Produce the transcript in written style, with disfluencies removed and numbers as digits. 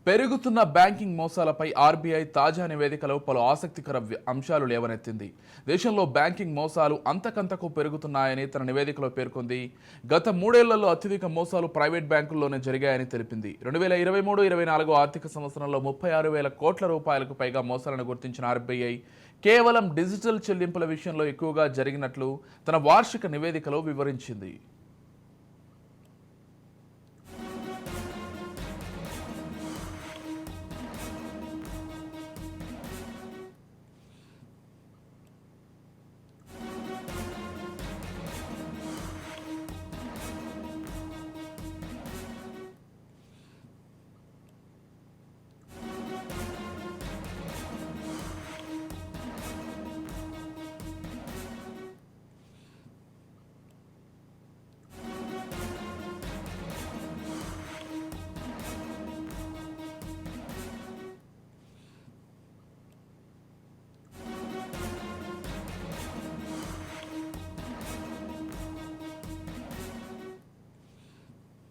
పెరుగుతున్న banking మోసాలపై RBI తాజా నివేదికలో పలు ఆసక్తికర అంశాలు లేవనెత్తింది. దేశంలో బ్యాంకింగ్ మోసాలు అంతకంతకు పెరుగుతున్నాయని తన నివేదికలో పేర్కొంది. గత 3 ఏళ్లలో అత్యధిక మోసాలు ప్రైవేట్ బ్యాంకుల్లోనే జరిగాయని తెలిపింది. 2023-24 ఆర్థిక సంవత్సరంలో 36,000 కోట్ల రూపాయలకు పైగా మోసాలను గుర్తించిన ఆర్బీఐ కేవలం డిజిటల్ చెల్లింపుల విషయంలో ఎక్కువగా జరిగినట్లు తన వార్షిక నివేదికలో వివరించింది.